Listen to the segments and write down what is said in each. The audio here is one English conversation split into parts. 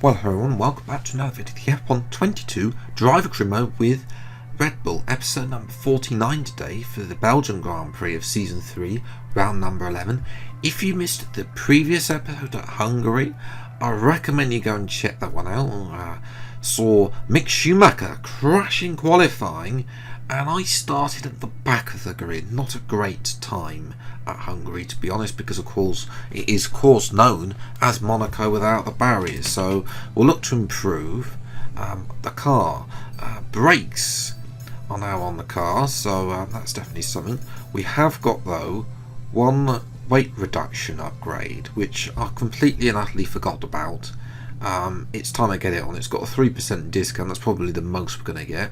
Well, hello everyone, welcome back to another video, the F1 22 Driver Crew Mode with Red Bull, episode number 49 today for the Belgian Grand Prix of Season 3, round number 11. If you missed the previous episode at Hungary, I recommend you go and check that one out. Saw Mick Schumacher crashing qualifying, and I started at the back of the grid. Not a great time at Hungary, to be honest, because of course it is known as Monaco without the barriers, so we'll look to improve. The car brakes are now on the car, so that's definitely something. We have got though one weight reduction upgrade which I completely and utterly forgot about. It's time to get it on. It's got a 3% discount. That's probably the most we're going to get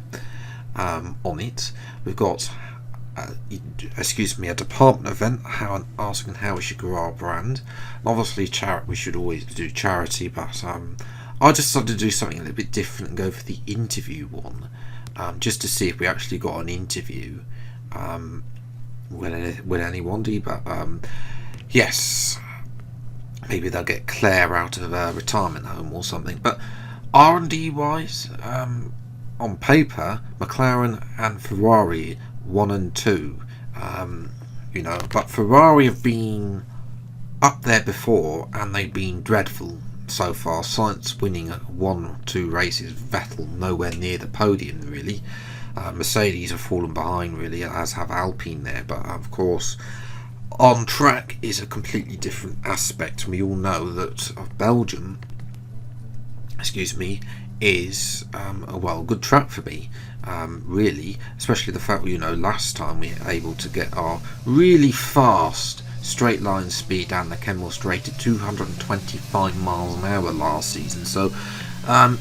on it. We've got a department event asking how we should grow our brand. And obviously we should always do charity, but I just decided to do something a little bit different and go for the interview one, just to see if we actually got an interview with anyone. But yes, maybe they'll get Claire out of a retirement home or something. But R&D wise, on paper, McLaren and Ferrari 1 and 2, but Ferrari have been up there before and they've been dreadful so far. Sainz winning 1 or 2 races, Vettel nowhere near the podium really. Mercedes have fallen behind really, as have Alpine there, but of course on track is a completely different aspect. We all know that Belgium is a good track for me, really, especially the fact last time we were able to get our really fast straight line speed down the Kemmel Straight at 225 miles an hour last season. So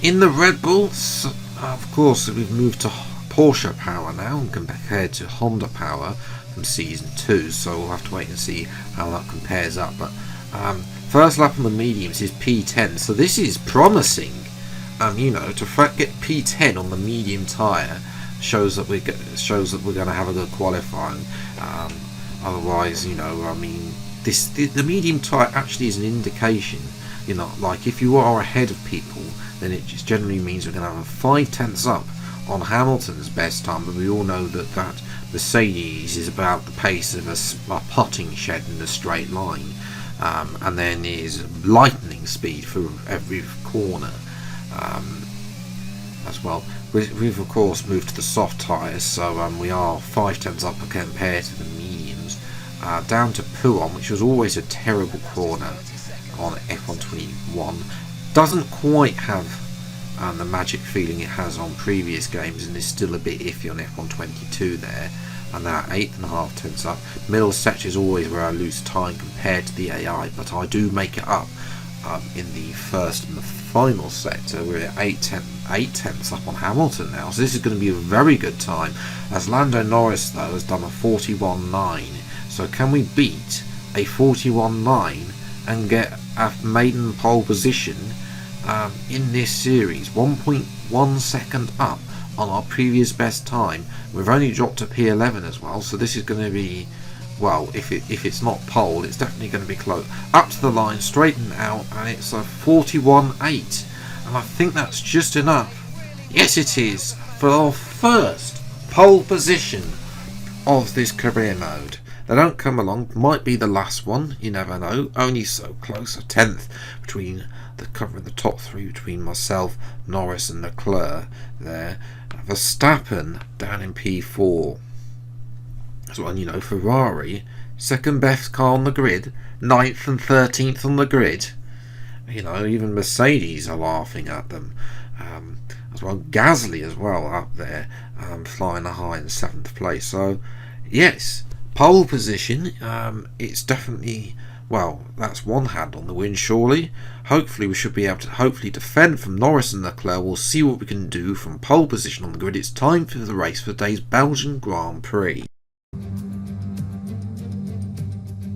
in the Red Bulls, of course we've moved to Porsche power now compared to Honda power from season 2, so we'll have to wait and see how that compares up. But first lap on the mediums is P10, so this is promising. To get P10 on the medium tyre shows that we're going to have a good qualifying. Otherwise, the medium tyre actually is an indication. Like if you are ahead of people, then it just generally means we're going to have 5 tenths up on Hamilton's best time. But we all know that Mercedes is about the pace of a potting shed in a straight line, and then is lightning speed for every corner. As well, we've of course moved to the soft tyres, so we are 5 tenths up compared to the mediums, down to Pouhon, which was always a terrible corner on F1 21. Doesn't quite have the magic feeling it has on previous games, and is still a bit iffy on F1 22 there. And now 8.5 tenths up. Middle sector is always where I lose time compared to the AI, but I do make it up in the first and the final sector. We're at 8 tenths up on Hamilton now, so this is going to be a very good time, as Lando Norris though has done a 41.9. so can we beat a 41.9 and get a maiden pole position in this series? 1.1 second up on our previous best time. We've only dropped to P11 as well, so this is going to be, well, if it's not pole, it's definitely going to be close. Up to the line, straighten out, and it's a 41.8, and I think that's just enough. Yes, it is, for our first pole position of this career mode. They don't come along, might be the last one, you never know. Only so close, a tenth between covering the top 3 between myself, Norris and Leclerc there. Verstappen down in P4. So, Ferrari, second best car on the grid, 9th and 13th on the grid. Even Mercedes are laughing at them. As well, Gasly as well up there, flying a high in 7th place. So, yes, pole position. It's definitely, well, that's one hand on the win, surely. Hopefully we should be able to defend from Norris and Leclerc. We'll see what we can do from pole position on the grid. It's time for the race for today's Belgian Grand Prix.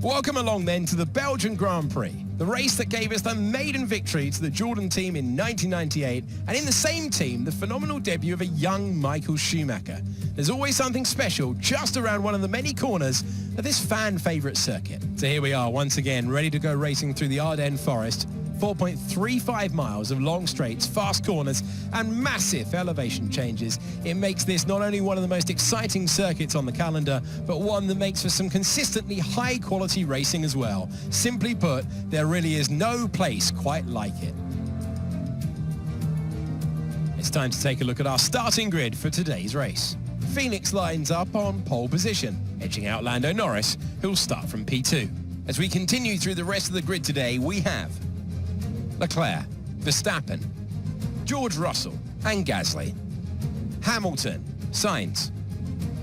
Welcome along then to the Belgian Grand Prix, the race that gave us the maiden victory to the Jordan team in 1998, and in the same team, the phenomenal debut of a young Michael Schumacher. There's always something special just around one of the many corners of this fan favourite circuit. So here we are once again, ready to go racing through the Ardennes forest, 4.35 miles of long straights, fast corners and massive elevation changes. It makes this not only one of the most exciting circuits on the calendar, but one that makes for some consistently high quality racing as well. Simply put, there really is no place quite like it. It's time to take a look at our starting grid for today's race. Phoenix lines up on pole position, edging out Lando Norris, who'll start from P2. As we continue through the rest of the grid today, we have Leclerc, Verstappen, George Russell and Gasly, Hamilton, Sainz,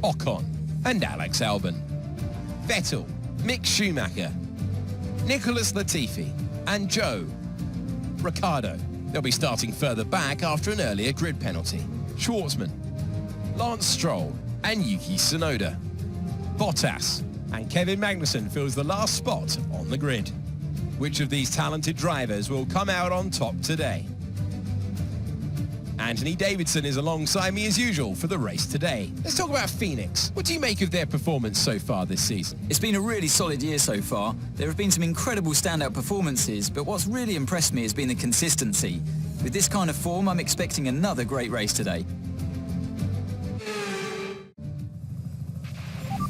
Ocon and Alex Albon, Vettel, Mick Schumacher, Nicholas Latifi and Joe Ricciardo. They'll be starting further back after an earlier grid penalty. Schwartzman, Lance Stroll and Yuki Tsunoda. Bottas and Kevin Magnussen fills the last spot on the grid. Which of these talented drivers will come out on top today? Anthony Davidson is alongside me as usual for the race today. Let's talk about Phoenix. What do you make of their performance so far this season? It's been a really solid year so far. There have been some incredible standout performances, but what's really impressed me has been the consistency. With this kind of form, I'm expecting another great race today.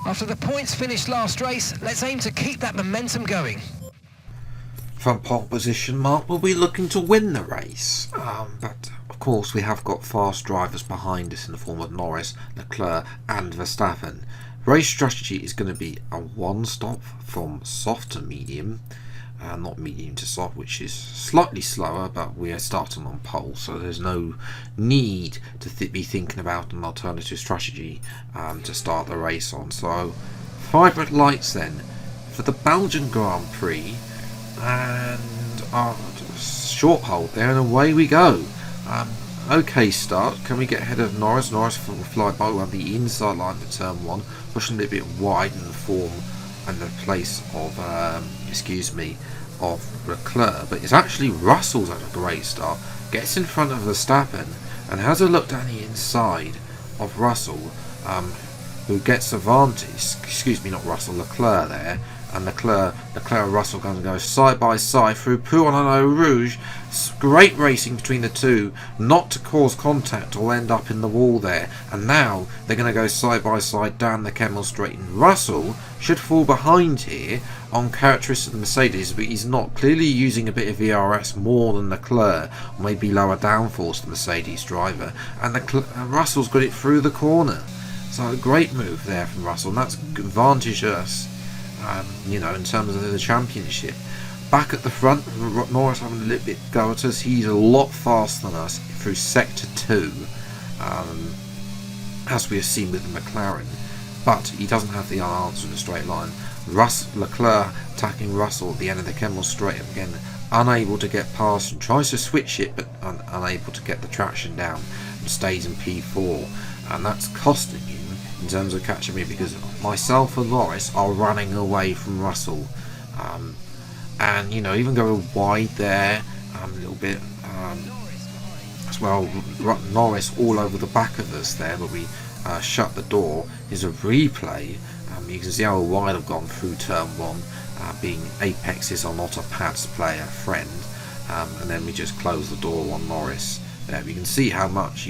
After the points finished last race, let's aim to keep that momentum going. From pole position, Mark will be looking to win the race, but of course we have got fast drivers behind us in the form of Norris, Leclerc and Verstappen. Race strategy is going to be a one-stop from soft to medium, not medium to soft, which is slightly slower, but we are starting on pole, so there's no need to be thinking about an alternative strategy to start the race on. So 5 red lights then for the Belgian Grand Prix, and short hold there, and away we go. Okay start. Can we get ahead of Norris? Norris will fly by on the inside line for turn 1, pushing a little bit wide in the form and the place of of Leclerc, but it's actually Russell's had a great start. Gets in front of Verstappen and has a look down the inside of Russell, who gets advantage. Not Russell, Leclerc there. And Leclerc and Russell going to go side by side through Pouhon and Eau Rouge. It's great racing between the two, not to cause contact or end up in the wall there. And now they're going to go side by side down the Kemmel Straight. And Russell should fall behind here on characteristics of the Mercedes, but he's not. Clearly using a bit of ERS more than Leclerc, or maybe lower downforce the Mercedes driver. And Russell's got it through the corner. So a great move there from Russell, and that's advantage us. In terms of the championship. Back at the front, Norris having a little bit go at us. He's a lot faster than us through sector 2, as we have seen with the McLaren, but he doesn't have the answer in a straight line. Leclerc attacking Russell at the end of the Kemmel Straight, again unable to get past, and tries to switch it but unable to get the traction down, and stays in P4, and that's costing him in terms of catching me, because myself and Norris are running away from Russell, and even going wide there a little bit as well. Norris all over the back of us there, but we shut the door. Is a replay. You can see how wide I've gone through turn 1, being Apex's or not a Pads player friend, and then we just close the door on Norris there. You can see how much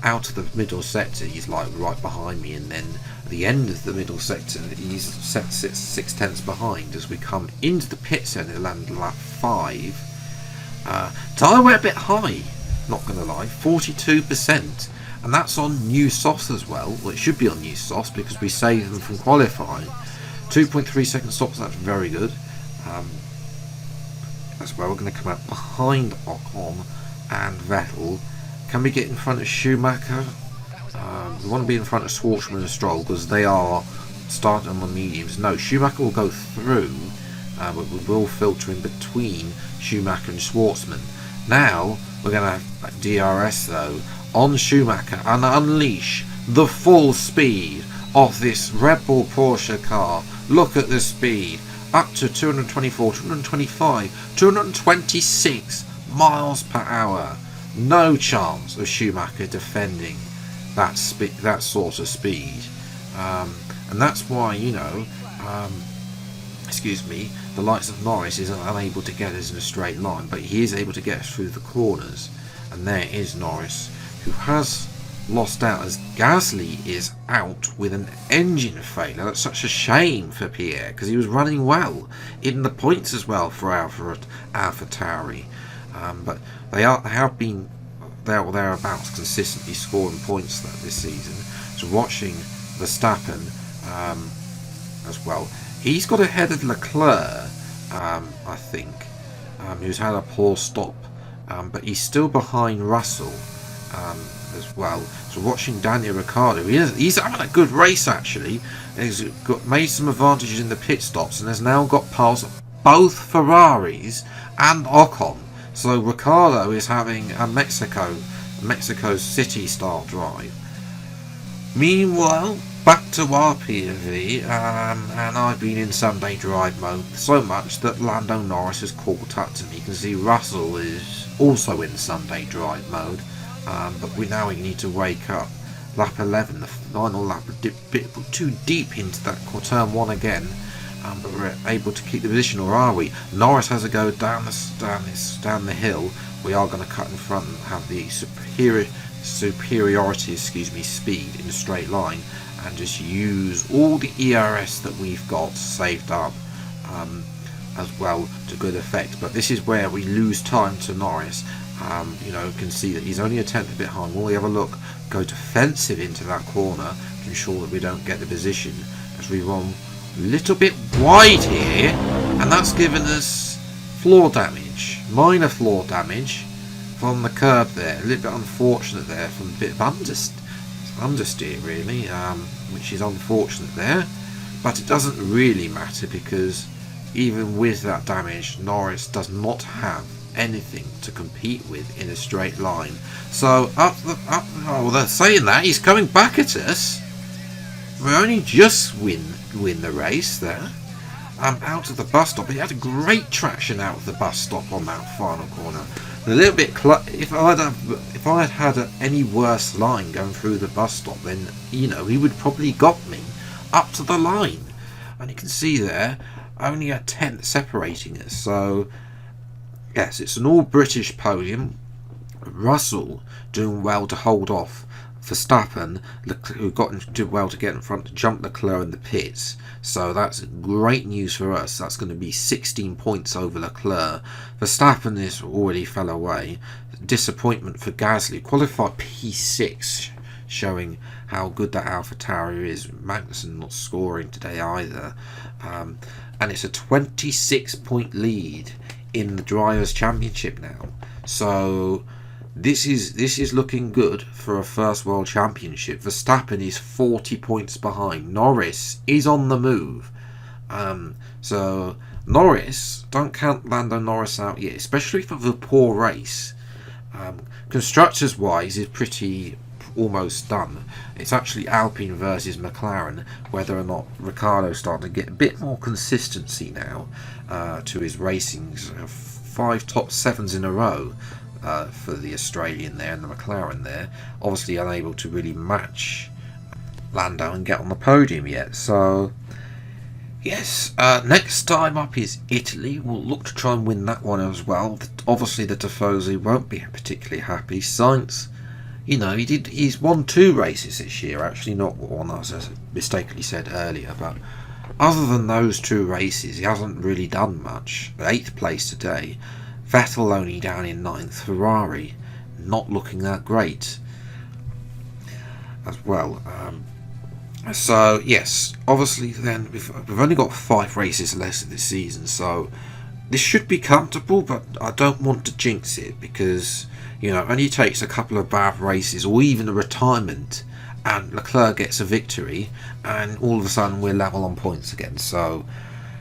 out of the middle sector he's like right behind me, and then at the end of the middle sector he's set 6/10 behind. As we come into the pits and land lap 5, tyre wear a bit high, not gonna lie, 42%, and that's on new softs as well. It should be on new softs because we saved them from qualifying. 2.3 second stops, that's very good. As well, we're going to come out behind Ocon and Vettel. Can we get in front of Schumacher? We want to be in front of Schwartzman and Stroll because they are starting on the mediums. No, Schumacher will go through, but we will filter in between Schumacher and Schwartzman. Now we're going to have DRS though on Schumacher and unleash the full speed of this Red Bull Porsche car. Look at the speed, up to 224, 225, 226 miles per hour. No chance of Schumacher defending that sort of speed, and that's why excuse me, the likes of Norris is unable to get us in a straight line, but he is able to get us through the corners. And there is Norris, who has lost out as Gasly is out with an engine failure. That's such a shame for Pierre, because he was running well in the points as well for AlphaTauri. But they have been thereabouts consistently scoring points this season. So watching Verstappen as well, he's got ahead of Leclerc, I think, who's had a poor stop, but he's still behind Russell as well. So watching Daniel Ricciardo, he's having a good race actually. He's made some advantages in the pit stops and has now got past both Ferraris and Ocon. So Ricciardo is having a Mexico City style drive. Meanwhile, back to our POV, and I've been in Sunday drive mode so much that Lando Norris has caught up to me. You can see Russell is also in Sunday drive mode, but we need to wake up. Lap 11, the final lap, a bit too deep into that turn 1 again, but we're able to keep the position, or are we? Norris has a go down the hill. We are going to cut in front and have the superiority, speed in a straight line, and just use all the ERS that we've got saved up as well to good effect. But this is where we lose time to Norris. You can see that he's only a tenth behind. Will we have a look? Go defensive into that corner to ensure that we don't get the position as we run a little bit wide here, and that's given us floor damage, minor floor damage from the curb there. A little bit unfortunate there from a bit of understeer really, which is unfortunate there, but it doesn't really matter because even with that damage, Norris does not have anything to compete with in a straight line. So they're saying that he's coming back at us. We only just win the race there. Out of the bus stop, he had a great traction out of the bus stop on that final corner. A little bit if I had any worse line going through the bus stop, then he would probably got me up to the line. And you can see there, only a tenth separating us. So yes, it's an all British podium. Russell doing well to hold off Verstappen, who did well to get in front to jump Leclerc in the pits. So that's great news for us. That's going to be 16 points over Leclerc. Verstappen is already fell away. Disappointment for Gasly, qualified P6, showing how good that AlphaTauri is. Magnussen not scoring today either, and it's a 26-point lead in the Drivers' Championship now. So this is looking good for a first World Championship. Verstappen is 40 points behind. Norris is on the move. So Norris, don't count Lando Norris out yet, especially for the poor race. Constructors wise is pretty almost done. It's actually Alpine versus McLaren, whether or not Ricciardo's starting to get a bit more consistency now to his racings. 5 top 7s in a row for the Australian there and the McLaren there. Obviously unable to really match Lando and get on the podium yet. So yes, next time up is Italy. We'll look to try and win that one as well. Obviously the Tifosi won't be particularly happy. Sainz, he's won 2 races this year, actually, not one, as I mistakenly said earlier, but other than those 2 races, he hasn't really done much. 8th place today. Vettel only down in 9th. Ferrari not looking that great as well. So yes, obviously then we've only got 5 races left this season, so this should be comfortable, but I don't want to jinx it because it only takes a couple of bad races or even a retirement and Leclerc gets a victory and all of a sudden we're level on points again. So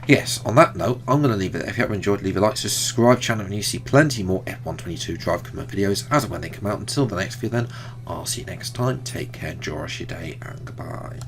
yes, on that note, I'm going to leave it there. If you have enjoyed, leave a like, subscribe channel, and you see plenty more F122 drive command videos as and when they come out. Until the next video then, I'll see you next time. Take care, enjoy your day, and goodbye.